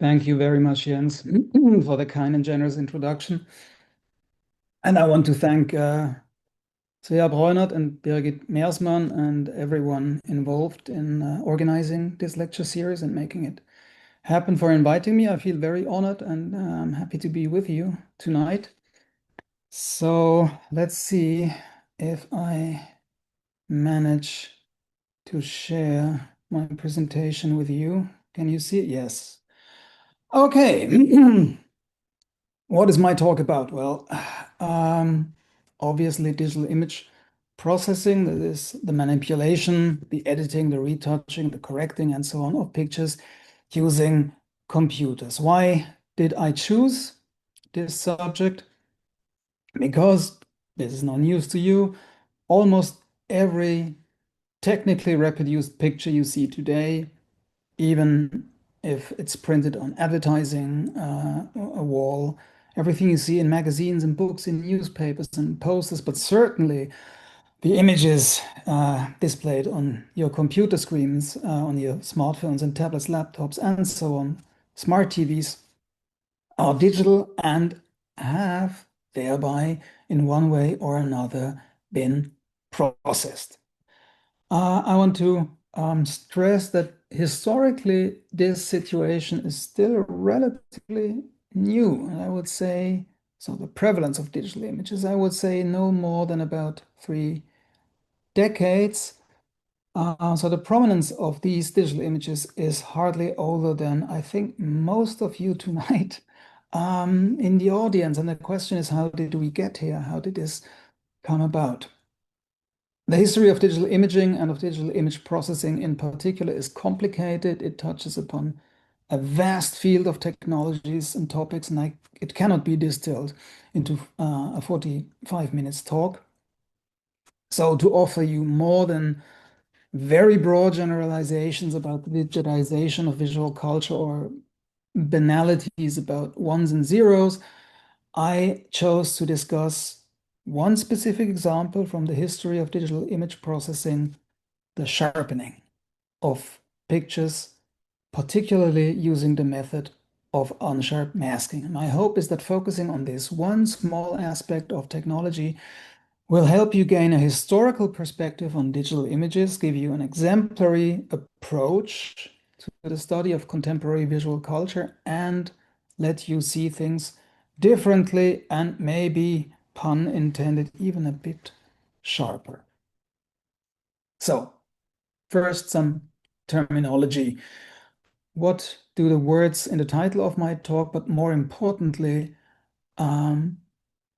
Thank you very much, Jens, for the kind and generous introduction. And I want to thank Svea Breunert and Birgit Meersmann and everyone involved in organizing this lecture series and making it happen, for inviting me. I feel very honored and I'm happy to be with you tonight. So let's see if I manage to share my presentation with you. Can you see it? Yes. Okay. What is my talk about? Well, obviously digital image processing, that is the manipulation, the editing, the retouching, the correcting, and so on of pictures using computers. Why did I choose this subject? Because this is no news to you. Almost every technically reproduced picture you see today, even if it's printed on advertising, a wall, everything you see in magazines and books, in newspapers and posters, but certainly the images displayed on your computer screens, on your smartphones and tablets, laptops, and so on, smart TVs, are digital and have thereby, in one way or another, been processed. I want to stress that historically, this situation is still relatively new. And I would say, so the prevalence of digital images, I would say no more than about 3 decades. So the prominence of these digital images is hardly older than I think most of you tonight in the audience. And the question is, how did we get here? How did this come about? The history of digital imaging and of digital image processing in particular is complicated. It touches upon a vast field of technologies and topics, and it cannot be distilled into a 45 minutes talk. So to offer you more than very broad generalizations about the digitization of visual culture or banalities about ones and zeros, I chose to discuss one specific example from the history of digital image processing, the sharpening of pictures, particularly using the method of unsharp masking. My hope is that focusing on this one small aspect of technology will help you gain a historical perspective on digital images, give you an exemplary approach to the study of contemporary visual culture, and let you see things differently and maybe, pun intended, even a bit sharper. So, first, some terminology. What do the words in the title of my talk, but more importantly,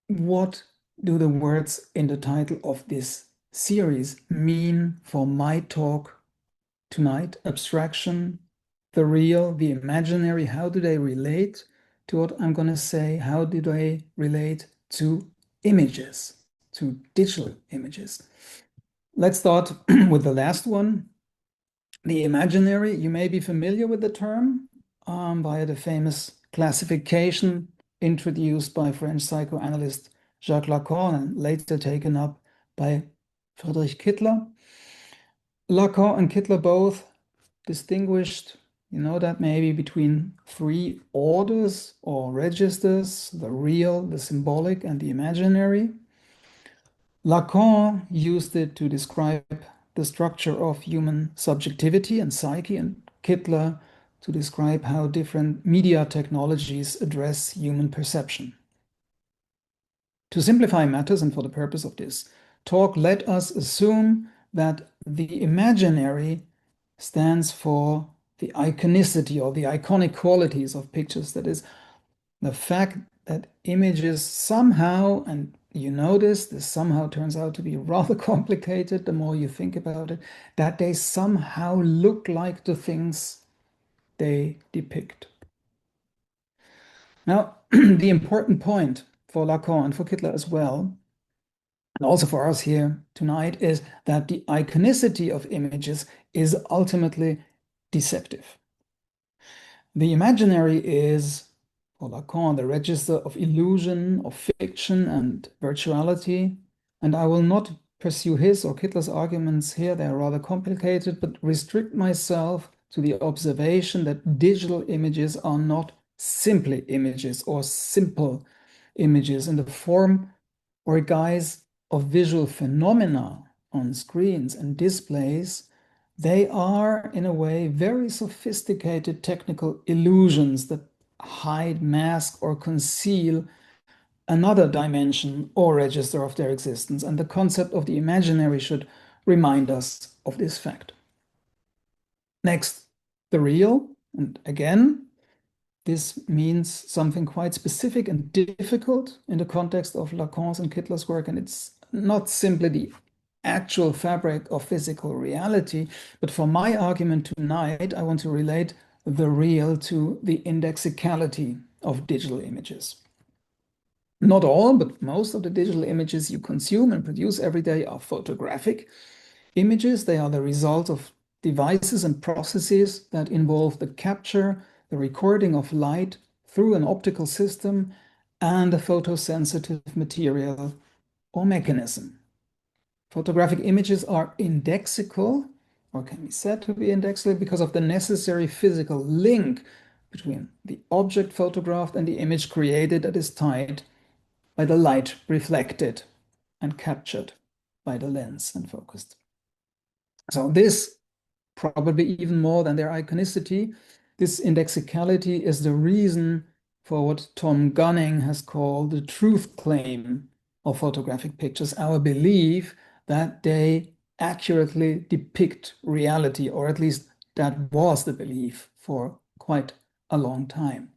what do the words in the title of this series mean for my talk tonight? Abstraction, the real, the imaginary, how do they relate to what I'm going to say? How do they relate to images, to digital images? Let's start with the last one. The imaginary, you may be familiar with the term via the famous classification introduced by French psychoanalyst Jacques Lacan and later taken up by Friedrich Kittler. Lacan and Kittler both distinguished, you know that maybe, between 3 orders or registers: the real, the symbolic, and the imaginary. Lacan used it to describe the structure of human subjectivity and psyche, and Kittler to describe how different media technologies address human perception. To simplify matters, and for the purpose of this talk, let us assume that the imaginary stands for the iconicity or the iconic qualities of pictures. That is, the fact that images somehow, and you know this somehow turns out to be rather complicated the more you think about it, that they somehow look like the things they depict. Now, the important point for Lacan and for Kittler as well, and also for us here tonight, is that the iconicity of images is ultimately deceptive. The imaginary is, for Lacan, the register of illusion, of fiction and virtuality, and I will not pursue his or Kittler's arguments here, they're rather complicated, but restrict myself to the observation that digital images are not simply images or simple images in the form or guise of visual phenomena on screens and displays. They are, in a way, very sophisticated technical illusions that hide, mask, or conceal another dimension or register of their existence. And the concept of the imaginary should remind us of this fact. Next, the real. And again, this means something quite specific and difficult in the context of Lacan's and Kittler's work. And it's not simply the actual fabric of physical reality, but for my argument tonight, I want to relate the real to the indexicality of digital images. Not all, but most of the digital images you consume and produce every day are photographic images. They are the result of devices and processes that involve the capture, the recording of light through an optical system and a photosensitive material or mechanism. Photographic images are indexical, or can be said to be indexical, because of the necessary physical link between the object photographed and the image created that is tied by the light reflected and captured by the lens and focused. So this, probably even more than their iconicity, this indexicality is the reason for what Tom Gunning has called the truth claim of photographic pictures, our belief that they accurately depict reality, or at least that was the belief for quite a long time.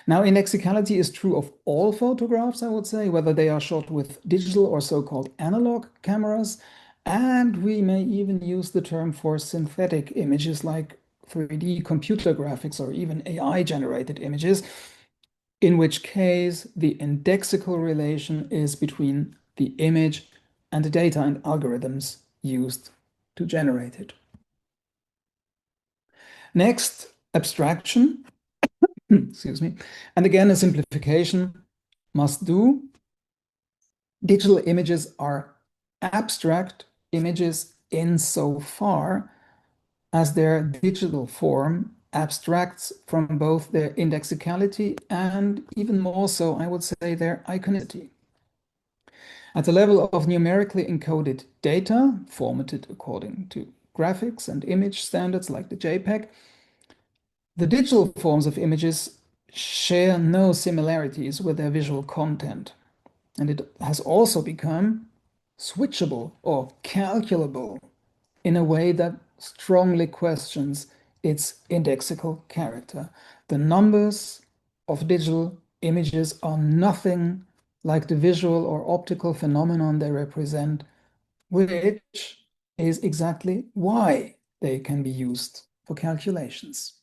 Now, indexicality is true of all photographs, I would say, whether they are shot with digital or so-called analog cameras. And we may even use the term for synthetic images like 3D computer graphics or even AI-generated images, in which case the indexical relation is between the image and the data and algorithms used to generate it. Next, abstraction. Excuse me. And again, a simplification must do. Digital images are abstract images insofar as their digital form abstracts from both their indexicality and even more so, I would say, their iconicity. At the level of numerically encoded data, formatted according to graphics and image standards like the JPEG, the digital forms of images share no similarities with their visual content. And it has also become switchable or calculable in a way that strongly questions its indexical character. The numbers of digital images are nothing like the visual or optical phenomenon they represent, which is exactly why they can be used for calculations.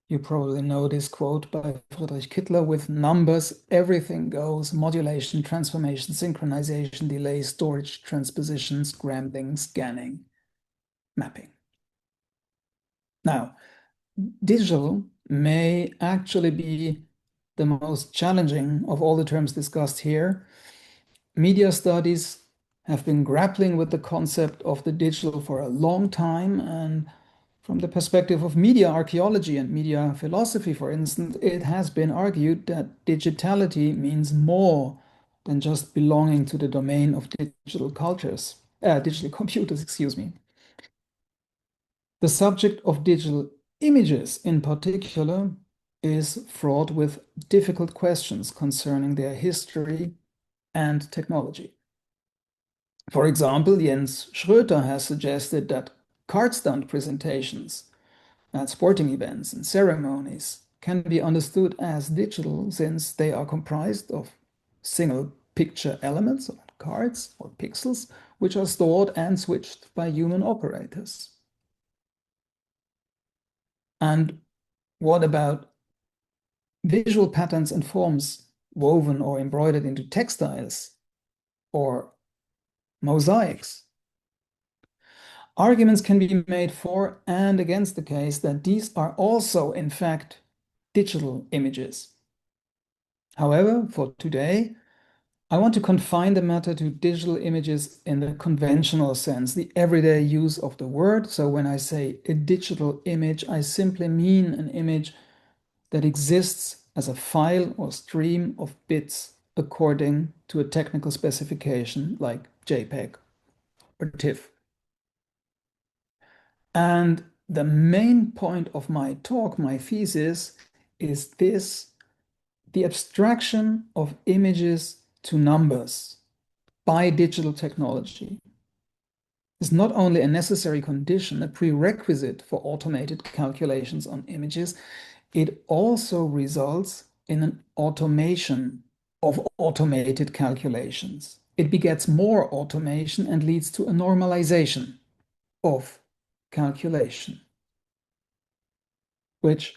You probably know this quote by Friedrich Kittler: with numbers, everything goes: modulation, transformation, synchronization, delay, storage, transposition, scrambling, scanning, mapping. Now, digital may actually be the most challenging of all the terms discussed here. Media studies have been grappling with the concept of the digital for a long time, and from the perspective of media archaeology and media philosophy, for instance, it has been argued that digitality means more than just belonging to the domain of digital computers, excuse me. The subject of digital images in particular is fraught with difficult questions concerning their history and technology. For example, Jens Schröter has suggested that card stand presentations at sporting events and ceremonies can be understood as digital since they are comprised of single picture elements or cards or pixels, which are stored and switched by human operators. And what about visual patterns and forms woven or embroidered into textiles or mosaics? Arguments can be made for and against the case that these are also, in fact, digital images. However, for today, I want to confine the matter to digital images in the conventional sense, the everyday use of the word. So when I say a digital image, I simply mean an image that exists as a file or stream of bits according to a technical specification like JPEG or TIFF. And the main point of my talk, my thesis, is this: the abstraction of images to numbers by digital technology is not only a necessary condition, a prerequisite for automated calculations on images, it also results in an automation of automated calculations. It begets more automation and leads to a normalization of calculation, which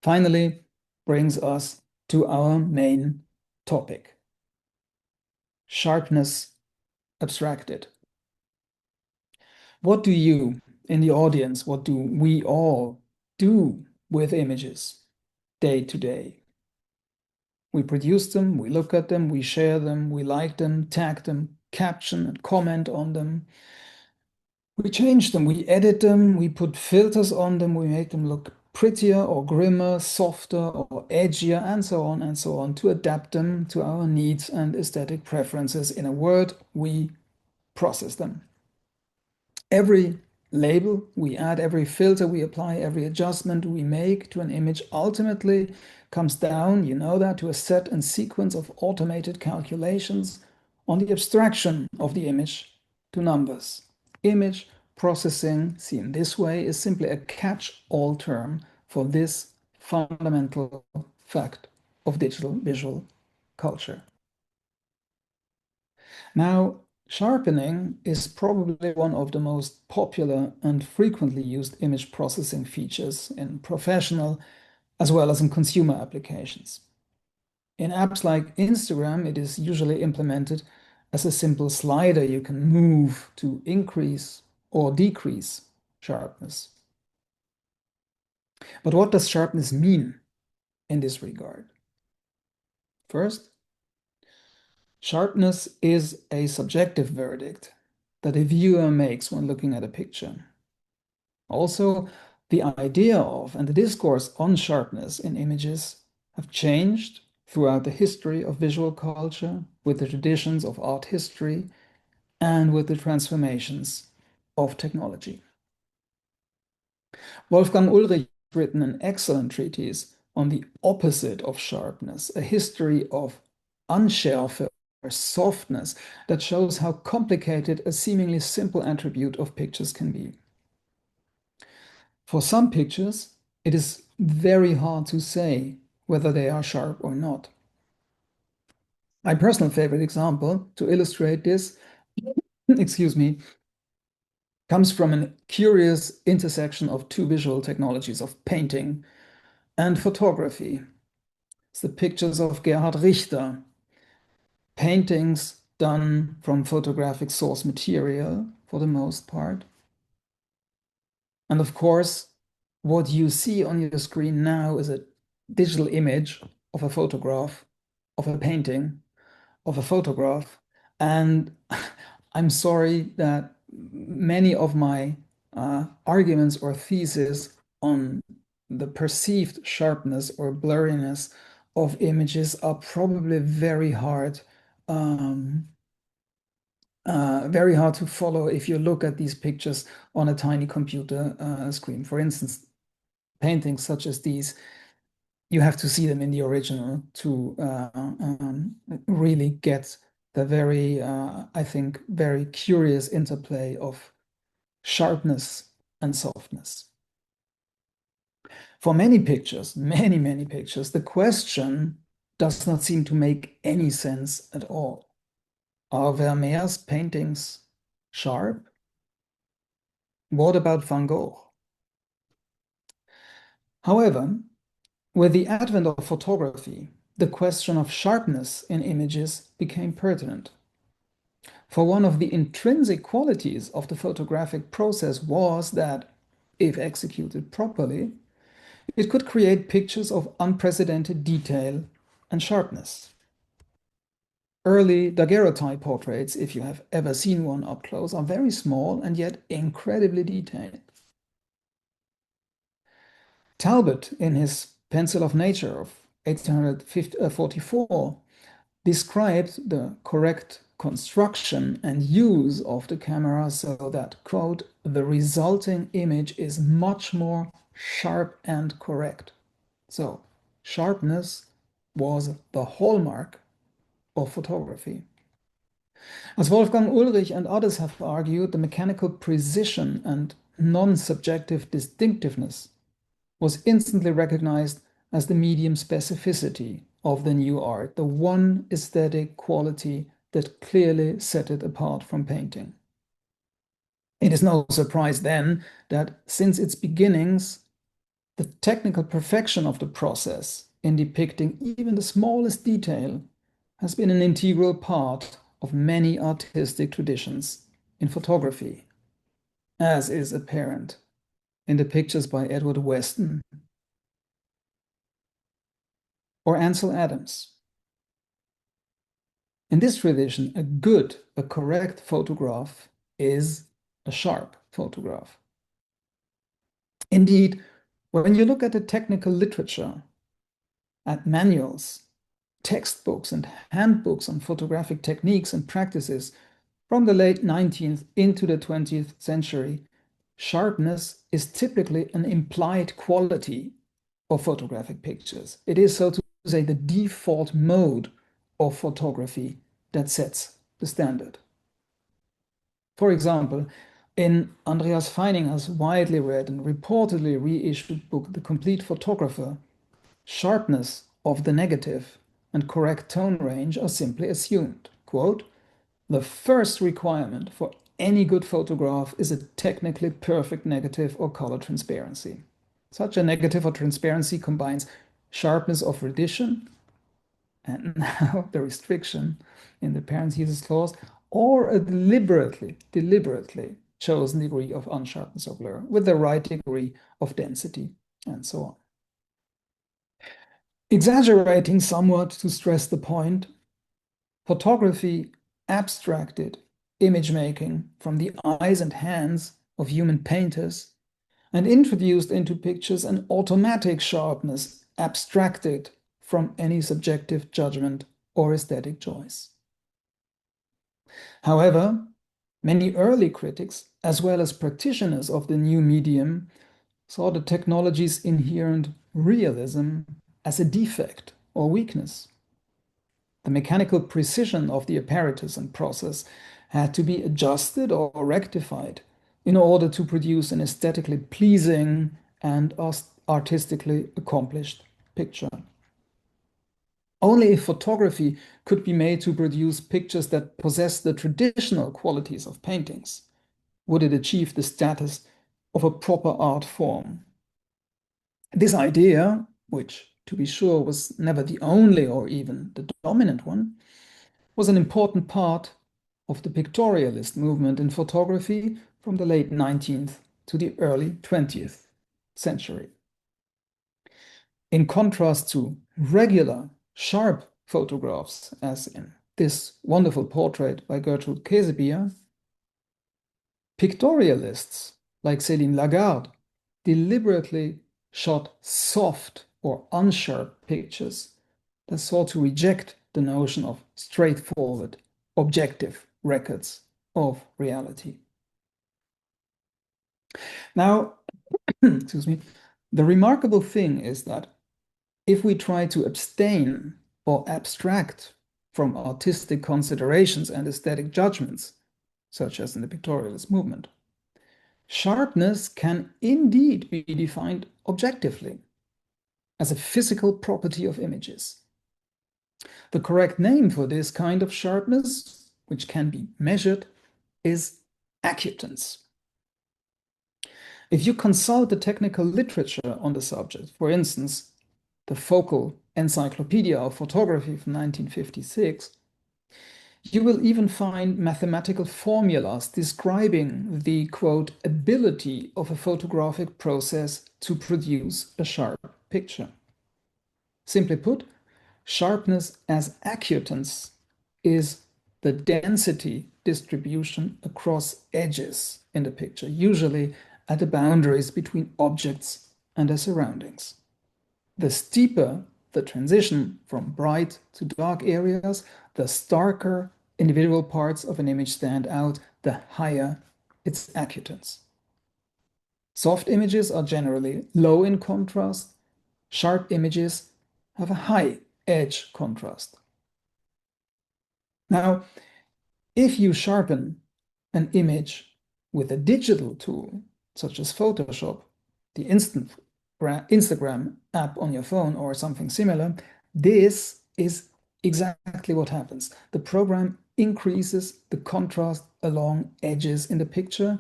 finally brings us to our main topic: sharpness abstracted. What do you in the audience, what do we all do with images day to day? We produce them, we look at them, we share them, we like them, tag them, caption and comment on them. We change them, we edit them, we put filters on them, we make them look prettier or grimmer, softer or edgier, and so on, to adapt them to our needs and aesthetic preferences. In a word, we process them. Every label we add, every filter we apply, every adjustment we make to an image ultimately comes down, you know that, to a set and sequence of automated calculations on the abstraction of the image to numbers. Image processing, seen this way, is simply a catch-all term for this fundamental fact of digital visual culture. Now, sharpening is probably one of the most popular and frequently used image processing features in professional as well as in consumer applications. In apps like Instagram, it is usually implemented as a simple slider you can move to increase or decrease sharpness. But what does sharpness mean in this regard? First, sharpness is a subjective verdict that a viewer makes when looking at a picture. Also, the idea of and the discourse on sharpness in images have changed throughout the history of visual culture, with the traditions of art history, and with the transformations of technology. Wolfgang Ulrich has written an excellent treatise on the opposite of sharpness, a history of Unschärfe or softness, that shows how complicated a seemingly simple attribute of pictures can be. For some pictures, it is very hard to say whether they are sharp or not. My personal favorite example to illustrate this, excuse me, comes from a curious intersection of two visual technologies, of painting and photography. It's the pictures of Gerhard Richter, paintings done from photographic source material for the most part. And of course, what you see on your screen now is a digital image of a photograph, of a painting, of a photograph. And I'm sorry that many of my arguments or theses on the perceived sharpness or blurriness of images are probably very hard to follow if you look at these pictures on a tiny computer screen. For instance, paintings such as these, you have to see them in the original to really get the very, I think, very curious interplay of sharpness and softness. For many pictures, many pictures, the question does not seem to make any sense at all. Are Vermeer's paintings sharp? What about Van Gogh? However, with the advent of photography, the question of sharpness in images became pertinent. For one of the intrinsic qualities of the photographic process was that, if executed properly, it could create pictures of unprecedented detail and sharpness. Early daguerreotype portraits, if you have ever seen one up close, are very small and yet incredibly detailed. Talbot, in his Pencil of Nature of 1844, described the correct construction and use of the camera so that, quote, the resulting image is much more sharp and correct. So, sharpness was the hallmark of photography. As Wolfgang Ulrich and others have argued, the mechanical precision and non-subjective distinctiveness was instantly recognized as the medium specificity of the new art, the one aesthetic quality that clearly set it apart from painting. It is no surprise then that since its beginnings, the technical perfection of the process in depicting even the smallest detail has been an integral part of many artistic traditions in photography, as is apparent in the pictures by Edward Weston or Ansel Adams. In this tradition, a correct photograph is a sharp photograph. Indeed, when you look at the technical literature, at manuals, textbooks, and handbooks on photographic techniques and practices from the late 19th into the 20th century, sharpness is typically an implied quality of photographic pictures. It is, so to say, the default mode of photography that sets the standard. For example, in Andreas Feininger's widely read and reportedly reissued book, The Complete Photographer, sharpness of the negative and correct tone range are simply assumed. Quote, the first requirement for any good photograph is a technically perfect negative or color transparency. Such a negative or transparency combines sharpness of rendition, and now the restriction in the parentheses clause, or a deliberately chosen degree of unsharpness or blur with the right degree of density, and so on. Exaggerating somewhat to stress the point, photography abstracted image making from the eyes and hands of human painters and introduced into pictures an automatic sharpness abstracted from any subjective judgment or aesthetic choice. However, many early critics, as well as practitioners of the new medium, saw the technology's inherent realism as a defect or weakness. The mechanical precision of the apparatus and process had to be adjusted or rectified in order to produce an aesthetically pleasing and artistically accomplished picture. Only if photography could be made to produce pictures that possess the traditional qualities of paintings would it achieve the status of a proper art form. This idea, which to be sure was never the only or even the dominant one, was an important part of the pictorialist movement in photography from the late 19th to the early 20th century. In contrast to regular, sharp photographs, as in this wonderful portrait by Gertrude Käsebier, pictorialists like Céline Lagarde deliberately shot soft or unsharp pictures that sought to reject the notion of straightforward, objective records of reality. Now, excuse me, the remarkable thing is that if we try to abstain or abstract from artistic considerations and aesthetic judgments, such as in the pictorialist movement, sharpness can indeed be defined objectively as a physical property of images. The correct name for this kind of sharpness, which can be measured, is acutance. If you consult the technical literature on the subject, for instance, the Focal Encyclopedia of Photography from 1956, you will even find mathematical formulas describing the, quote, ability of a photographic process to produce a sharp picture. Simply put, sharpness as acutance is the density distribution across edges in the picture, usually at the boundaries between objects and their surroundings. The steeper the transition from bright to dark areas, the starker individual parts of an image stand out, the higher its acutance. Soft images are generally low in contrast. Sharp images have a high edge contrast. Now, if you sharpen an image with a digital tool, such as Photoshop, the Instagram app on your phone, or something similar, this is exactly what happens. The program increases the contrast along edges in the picture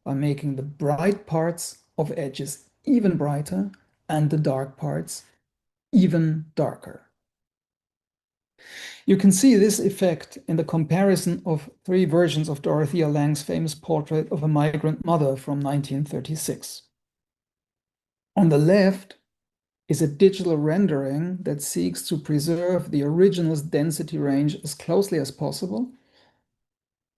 by making the bright parts of edges even brighter and the dark parts even darker. You can see this effect in the comparison of three versions of Dorothea Lange's famous portrait of a migrant mother from 1936. On the left is a digital rendering that seeks to preserve the original's density range as closely as possible,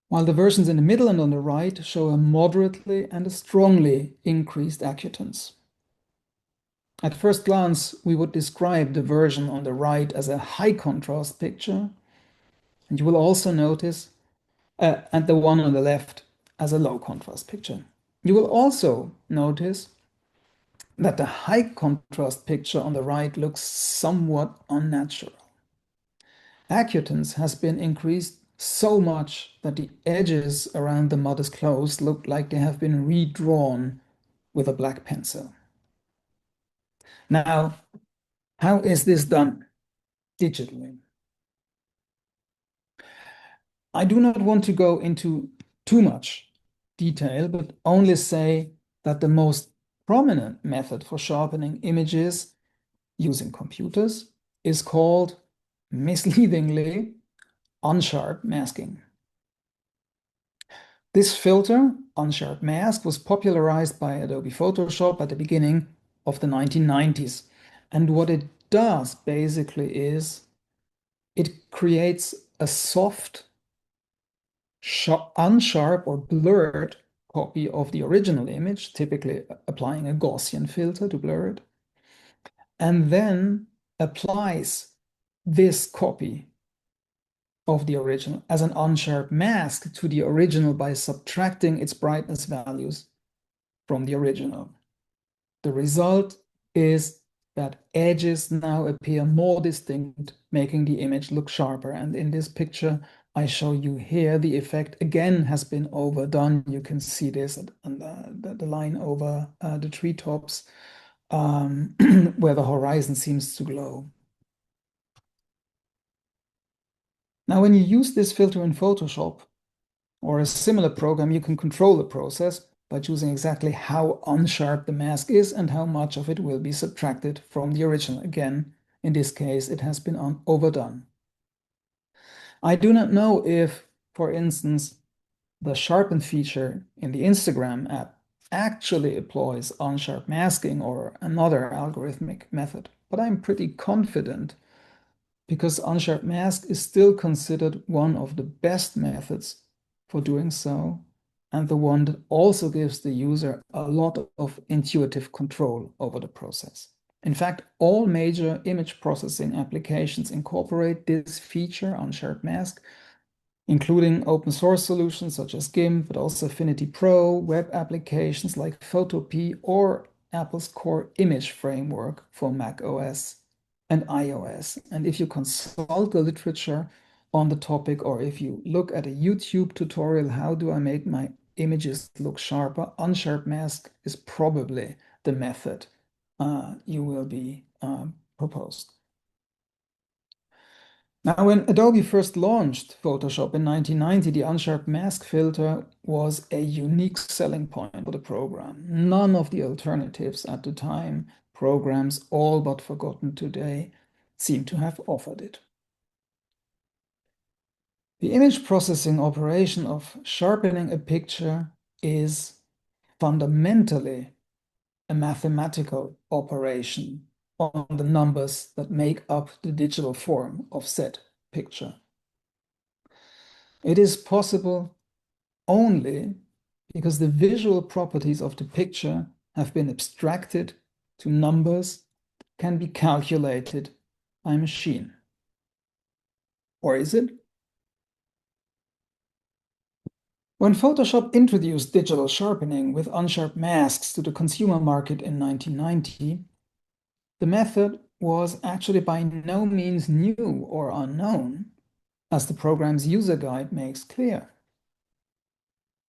while the versions in the middle and on the right show a moderately and a strongly increased acutance. At first glance, we would describe the version on the right as a high contrast picture, and you will also notice, and the one on the left as a low contrast picture. You will also notice that the high contrast picture on the right looks somewhat unnatural. Acutance has been increased so much that the edges around the mother's clothes look like they have been redrawn with a black pencil. Now, how is this done digitally? I do not want to go into too much detail, but only say that the most prominent method for sharpening images using computers is called, misleadingly, unsharp masking. This filter, unsharp mask, was popularized by Adobe Photoshop at the beginning of the 1990s. And what it does basically is it creates a soft, unsharp or blurred copy of the original image, typically applying a Gaussian filter to blur it, and then applies this copy of the original as an unsharp mask to the original by subtracting its brightness values from the original. The result is that edges now appear more distinct, making the image look sharper. And in this picture I show you here, the effect again has been overdone. You can see this on the line over the treetops, where the horizon seems to glow. Now, when you use this filter in Photoshop or a similar program, you can control the process by choosing exactly how unsharp the mask is and how much of it will be subtracted from the original. Again, in this case, it has been overdone. I do not know if, for instance, the sharpen feature in the Instagram app actually employs unsharp masking or another algorithmic method, but I'm pretty confident because unsharp mask is still considered one of the best methods for doing so, and the one that also gives the user a lot of intuitive control over the process. In fact, all major image processing applications incorporate this feature, unsharp mask, including open source solutions such as GIMP, but also Affinity Pro, web applications like Photopea, or Apple's core image framework for Mac OS and iOS. And if you consult the literature on the topic, or if you look at a YouTube tutorial, how do I make my images look sharper, unsharp mask is probably the method you will be proposed. Now, when Adobe first launched Photoshop in 1990, the unsharp mask filter was a unique selling point for the program. None of the alternatives at the time, programs all but forgotten today, seem to have offered it. The image processing operation of sharpening a picture is fundamentally a mathematical operation on the numbers that make up the digital form of said picture. It is possible only because the visual properties of the picture have been abstracted to numbers that can be calculated by a machine. Or is it? When Photoshop introduced digital sharpening with unsharp masks to the consumer market in 1990, the method was actually by no means new or unknown, as the program's user guide makes clear.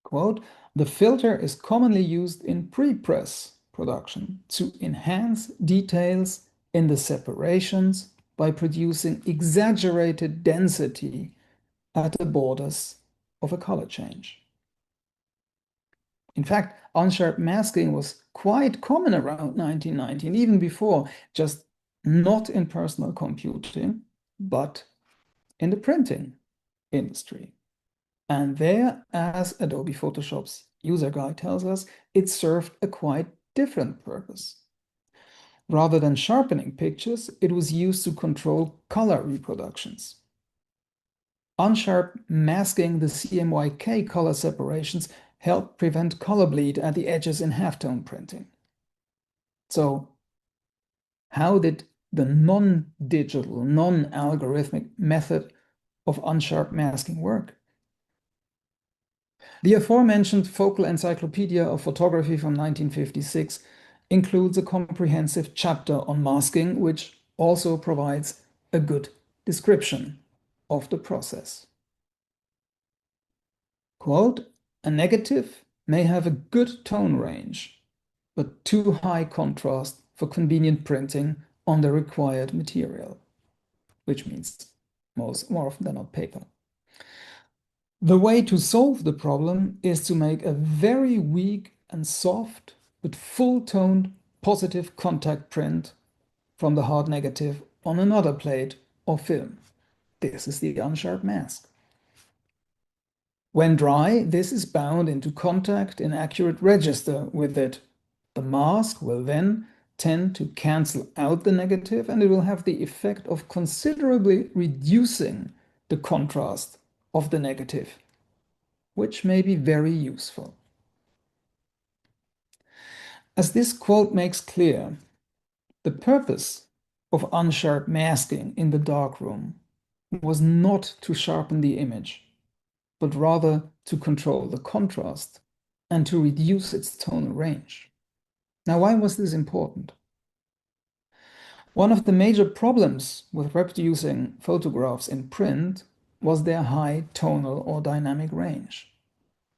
Quote, the filter is commonly used in pre-press production to enhance details in the separations by producing exaggerated density at the borders of a color change. In fact, unsharp masking was quite common around 1990 and even before, just not in personal computing, but in the printing industry. And there, as Adobe Photoshop's user guide tells us, it served a quite different purpose. Rather than sharpening pictures, it was used to control color reproductions. Unsharp masking the CMYK color separations helped prevent color bleed at the edges in halftone printing. So, how did the non-digital, non-algorithmic method of unsharp masking work? The aforementioned Focal Encyclopedia of Photography from 1956 includes a comprehensive chapter on masking, which also provides a good description of the process. Quote, a negative may have a good tone range, but too high contrast for convenient printing on the required material, which means more often than not paper. The way to solve the problem is to make a very weak and soft but full-toned positive contact print from the hard negative on another plate or film. This is the unsharp mask. When dry, this is bound into contact in accurate register with it. The mask will then tend to cancel out the negative, and it will have the effect of considerably reducing the contrast of the negative, which may be very useful. As this quote makes clear, the purpose of unsharp masking in the darkroom was not to sharpen the image, but rather to control the contrast and to reduce its tonal range. Now, why was this important? One of the major problems with reproducing photographs in print was their high tonal or dynamic range.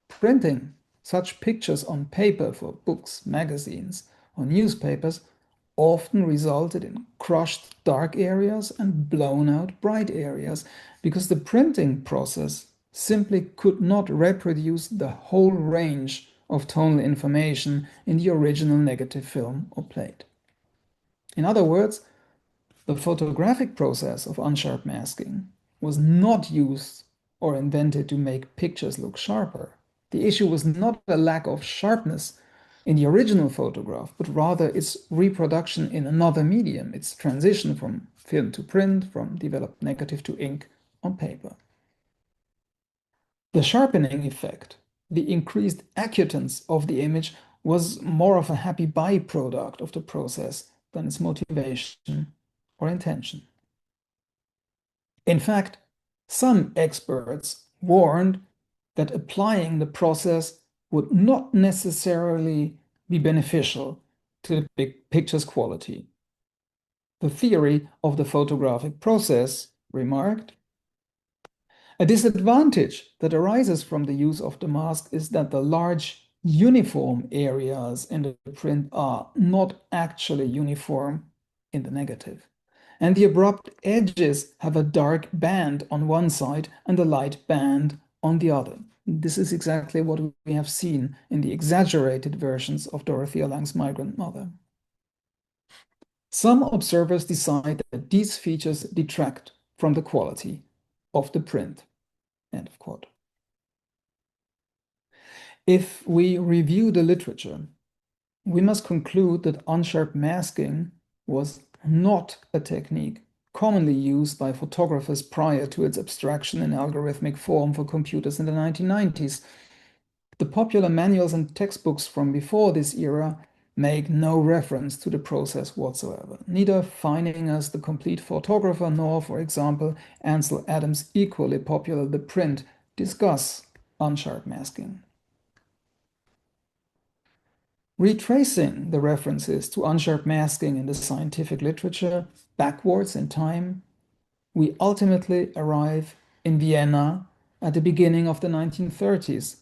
Printing such pictures on paper for books, magazines, or newspapers often resulted in crushed dark areas and blown out bright areas because the printing process simply could not reproduce the whole range of tonal information in the original negative film or plate. In other words, the photographic process of unsharp masking was not used or invented to make pictures look sharper. The issue was not a lack of sharpness in the original photograph, but rather its reproduction in another medium, its transition from film to print, from developed negative to ink on paper. The sharpening effect, the increased acutance of the image, was more of a happy byproduct of the process than its motivation or intention. In fact, some experts warned that applying the process would not necessarily be beneficial to the picture's quality. The theory of the photographic process remarked, a disadvantage that arises from the use of the mask is that the large uniform areas in the print are not actually uniform in the negative. And the abrupt edges have a dark band on one side and a light band on the other. This is exactly what we have seen in the exaggerated versions of Dorothea Lange's Migrant Mother. Some observers decide that these features detract from the quality of the print. End of quote. If we review the literature, we must conclude that unsharp masking was not a technique commonly used by photographers prior to its abstraction in algorithmic form for computers in the 1990s. The popular manuals and textbooks from before this era make no reference to the process whatsoever. Neither Finninger's The Complete Photographer nor, for example, Ansel Adams' equally popular The Print discuss unsharp masking. Retracing the references to unsharp masking in the scientific literature backwards in time, we ultimately arrive in Vienna at the beginning of the 1930s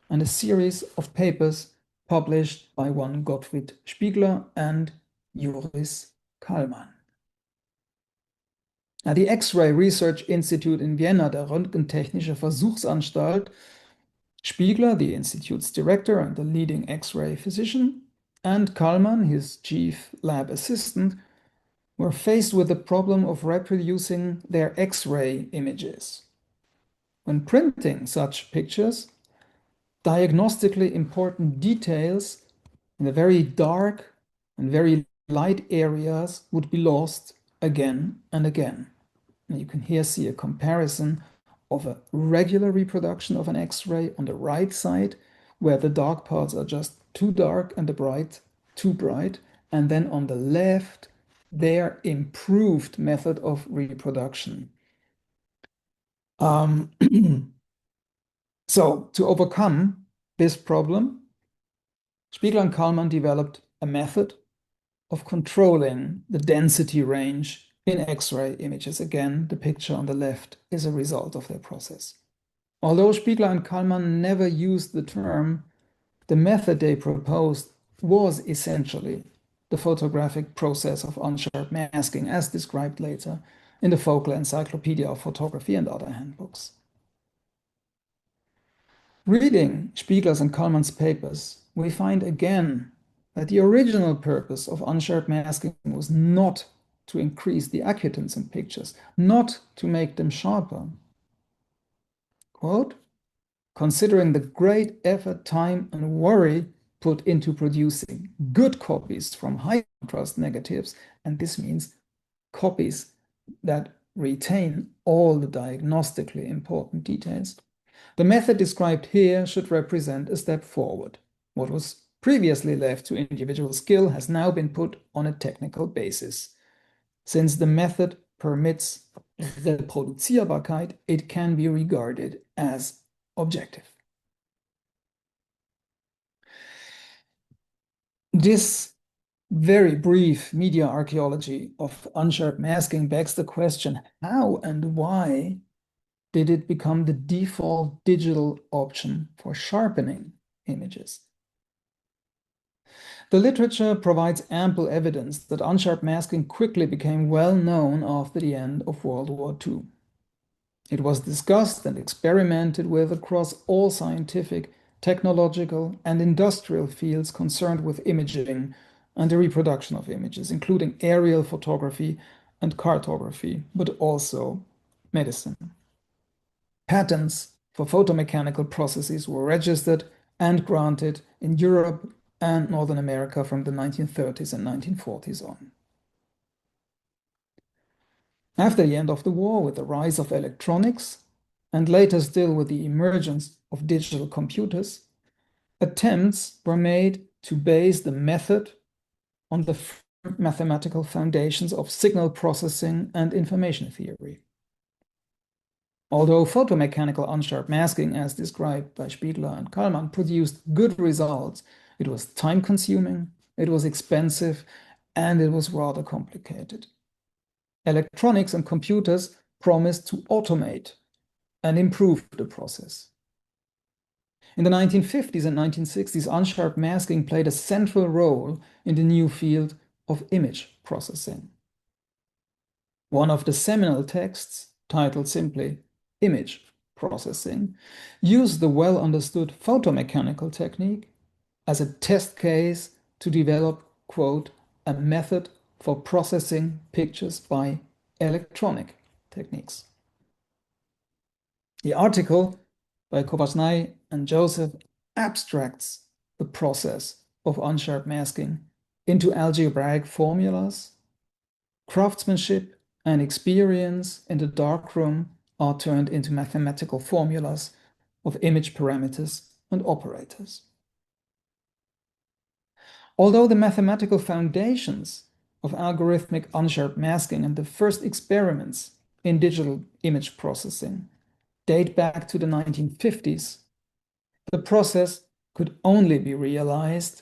and a series of papers published by one Gottfried Spiegler and Joris Heilmann. The X-Ray Research Institute in Vienna, der Röntgentechnische Versuchsanstalt, Spiegler, the institute's director and the leading X-ray physician, and Kalman, his chief lab assistant, were faced with the problem of reproducing their X-ray images. When printing such pictures, diagnostically important details in the very dark and very light areas would be lost again and again. And you can here see a comparison of a regular reproduction of an X-ray on the right side, where the dark parts are just too dark and the bright too bright, and then on the left, their improved method of reproduction. So to overcome this problem, Spiegler and Kalman developed a method of controlling the density range in X-ray images. Again, the picture on the left is a result of their process. Although Spiegler and Kalman never used the term, the method they proposed was essentially the photographic process of unsharp masking, as described later in the Folklore Encyclopedia of Photography and other handbooks. Reading Spiegler's and Kalman's papers, we find again that the original purpose of unsharp masking was not to increase the acutance in pictures, not to make them sharper. Quote, considering the great effort, time, and worry put into producing good copies from high contrast negatives, and this means copies that retain all the diagnostically important details, the method described here should represent a step forward. What was previously left to individual skill has now been put on a technical basis. Since the method permits Reproduzierbarkeit, it can be regarded as objective. This very brief media archaeology of unsharp masking begs the question, how and why did it become the default digital option for sharpening images? The literature provides ample evidence that unsharp masking quickly became well known after the end of World War II. It was discussed and experimented with across all scientific, technological, and industrial fields concerned with imaging and the reproduction of images, including aerial photography and cartography, but also medicine. Patents for photomechanical processes were registered and granted in Europe and Northern America from the 1930s and 1940s on. After the end of the war, with the rise of electronics, and later still with the emergence of digital computers, attempts were made to base the method on the mathematical foundations of signal processing and information theory. Although photomechanical unsharp masking, as described by Spiegler and Kalman, produced good results, it was time-consuming, it was expensive, and it was rather complicated. Electronics and computers promised to automate and improve the process. In the 1950s and 1960s, unsharp masking played a central role in the new field of image processing. One of the seminal texts, titled simply Image Processing, used the well-understood photomechanical technique as a test case to develop, quote, a method for processing pictures by electronic techniques. The article by Kovasnai and Joseph abstracts the process of unsharp masking into algebraic formulas, craftsmanship, and experience in the darkroom are turned into mathematical formulas of image parameters and operators. Although the mathematical foundations of algorithmic unsharp masking and the first experiments in digital image processing date back to the 1950s, the process could only be realized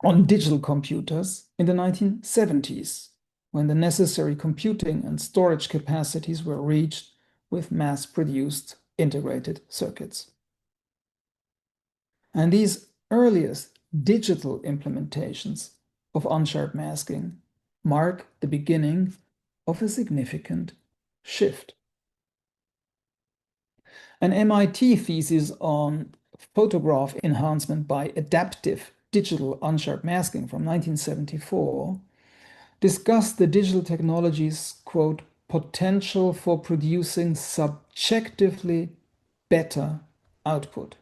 on digital computers in the 1970s, when the necessary computing and storage capacities were reached with mass-produced integrated circuits. And these earliest digital implementations of unsharp masking mark the beginning of a significant shift. An MIT thesis on photograph enhancement by adaptive digital unsharp masking from 1974 discussed the digital technology's, quote, potential for producing subjectively better output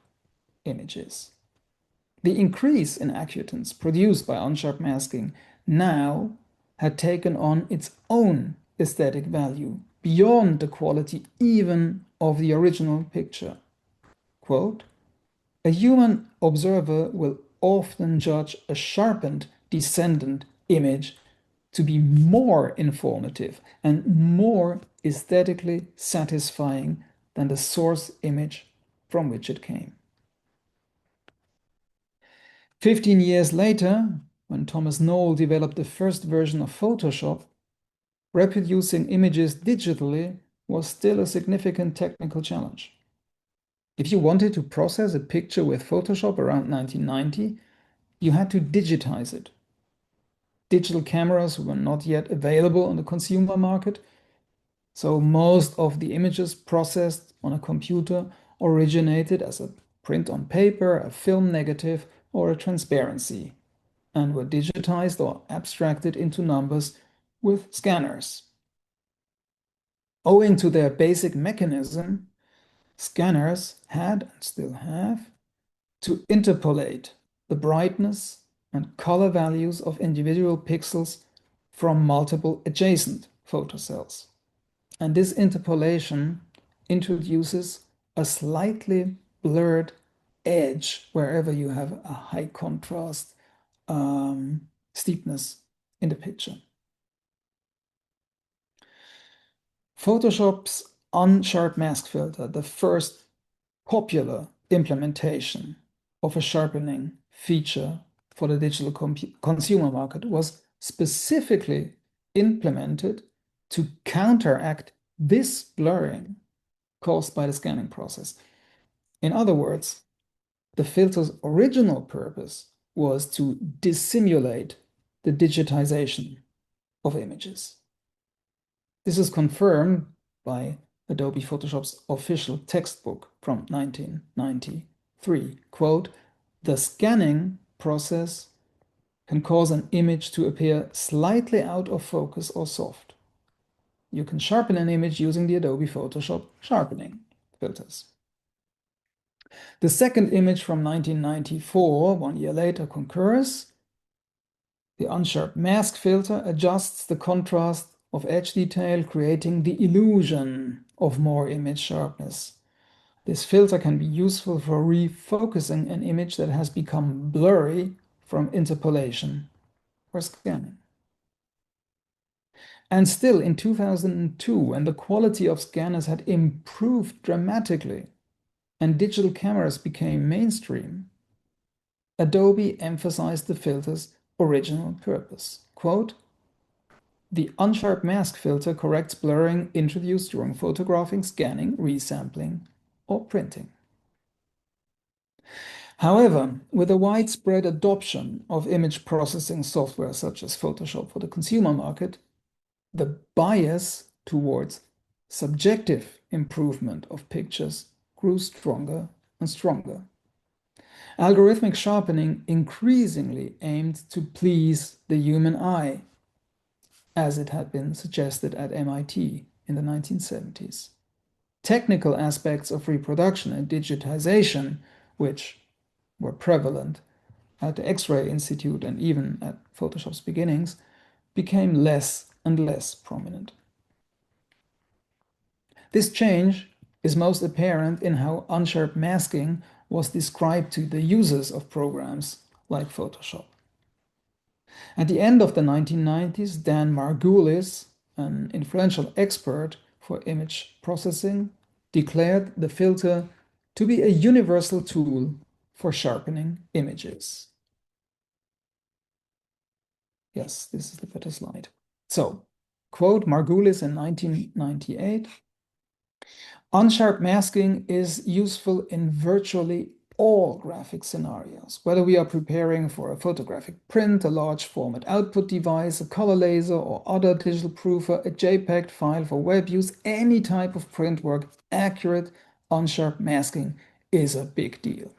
images. The increase in accuratance produced by unsharp masking now had taken on its own aesthetic value beyond the quality even of the original picture. Quote, a human observer will often judge a sharpened descendant image to be more informative and more aesthetically satisfying than the source image from which it came. 15 years later, when Thomas Knoll developed the first version of Photoshop, reproducing images digitally was still a significant technical challenge. If you wanted to process a picture with Photoshop around 1990, you had to digitize it. Digital cameras were not yet available on the consumer market, so most of the images processed on a computer originated as a print on paper, a film negative, or a transparency, and were digitized or abstracted into numbers with scanners. Owing to their basic mechanism, scanners had and still have to interpolate the brightness and color values of individual pixels from multiple adjacent photocells. And this interpolation introduces a slightly blurred edge wherever you have a high contrast steepness in the picture. Photoshop's unsharp mask filter, the first popular implementation of a sharpening feature for the digital consumer market, was specifically implemented to counteract this blurring caused by the scanning process. In other words, the filter's original purpose was to dissimulate the digitization of images. This is confirmed by Adobe Photoshop's official textbook from 1993. Quote, the scanning process can cause an image to appear slightly out of focus or soft. You can sharpen an image using the Adobe Photoshop sharpening filters. The second image from 1994, 1 year later, concurs. The unsharp mask filter adjusts the contrast of edge detail, creating the illusion of more image sharpness. This filter can be useful for refocusing an image that has become blurry from interpolation or scanning. And still in 2002, when the quality of scanners had improved dramatically and digital cameras became mainstream, Adobe emphasized the filter's original purpose. Quote, the unsharp mask filter corrects blurring introduced during photographing, scanning, resampling, or printing. However, with the widespread adoption of image processing software such as Photoshop for the consumer market, the bias towards subjective improvement of pictures grew stronger and stronger. Algorithmic sharpening increasingly aimed to please the human eye, as it had been suggested at MIT in the 1970s. Technical aspects of reproduction and digitization, which were prevalent at the X-ray Institute and even at Photoshop's beginnings, became less and less prominent. This change is most apparent in how unsharp masking was described to the users of programs like Photoshop. At the end of the 1990s, Dan Margulis, an influential expert for image processing, declared the filter to be a universal tool for sharpening images. Yes, this is the better slide. So, quote Margulis in 1998, unsharp masking is useful in virtually all graphic scenarios, whether we are preparing for a photographic print, a large format output device, a color laser or other digital proofer, a JPEG file for web use, any type of print work, accurate unsharp masking is a big deal.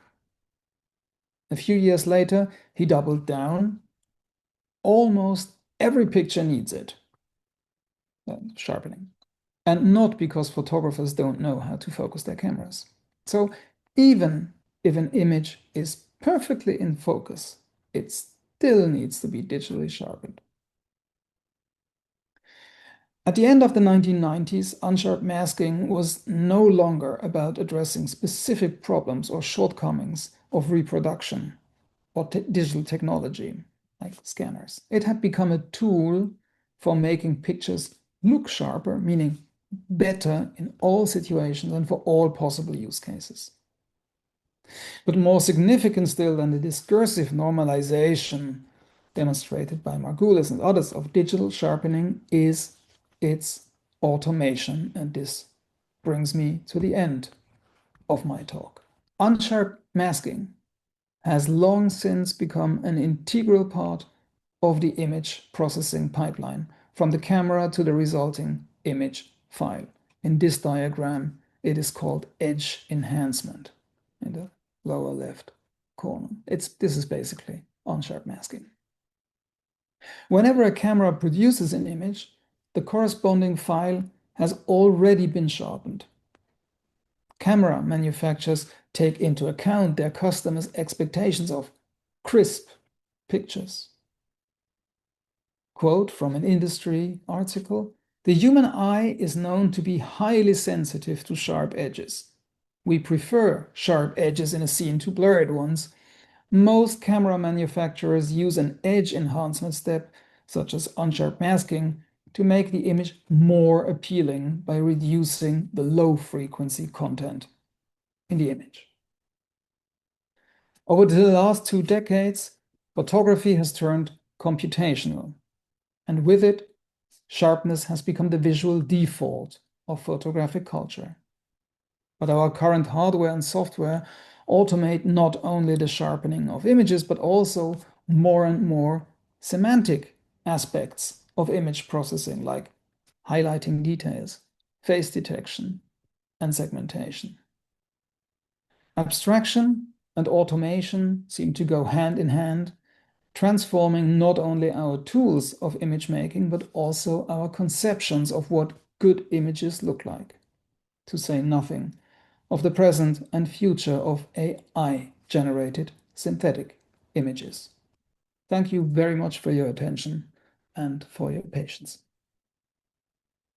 A few years later, he doubled down. Almost every picture needs it. Sharpening. And not because photographers don't know how to focus their cameras. So even if an image is perfectly in focus, it still needs to be digitally sharpened. At the end of the 1990s, unsharp masking was no longer about addressing specific problems or shortcomings of reproduction or digital technology, like scanners. It had become a tool for making pictures look sharper, meaning better in all situations and for all possible use cases. But more significant still than the discursive normalization demonstrated by Margulis and others of digital sharpening is its automation. And this brings me to the end of my talk. Unsharp masking has long since become an integral part of the image processing pipeline, from the camera to the resulting image file. In this diagram, it is called edge enhancement in the lower left corner. This is basically unsharp masking. Whenever a camera produces an image, the corresponding file has already been sharpened. Camera manufacturers take into account their customers' expectations of crisp pictures. Quote from an industry article, "The human eye is known to be highly sensitive to sharp edges. We prefer sharp edges in a scene to blurred ones. Most camera manufacturers use an edge enhancement step, such as unsharp masking, to make the image more appealing by reducing the low-frequency content in the image." Over the last 2 decades, photography has turned computational, and with it, sharpness has become the visual default of photographic culture. But our current hardware and software automate not only the sharpening of images, but also more and more semantic aspects of image processing, like highlighting details, face detection, and segmentation. Abstraction and automation seem to go hand in hand, transforming not only our tools of image making, but also our conceptions of what good images look like, to say nothing of the present and future of AI-generated synthetic images. Thank you very much for your attention and for your patience.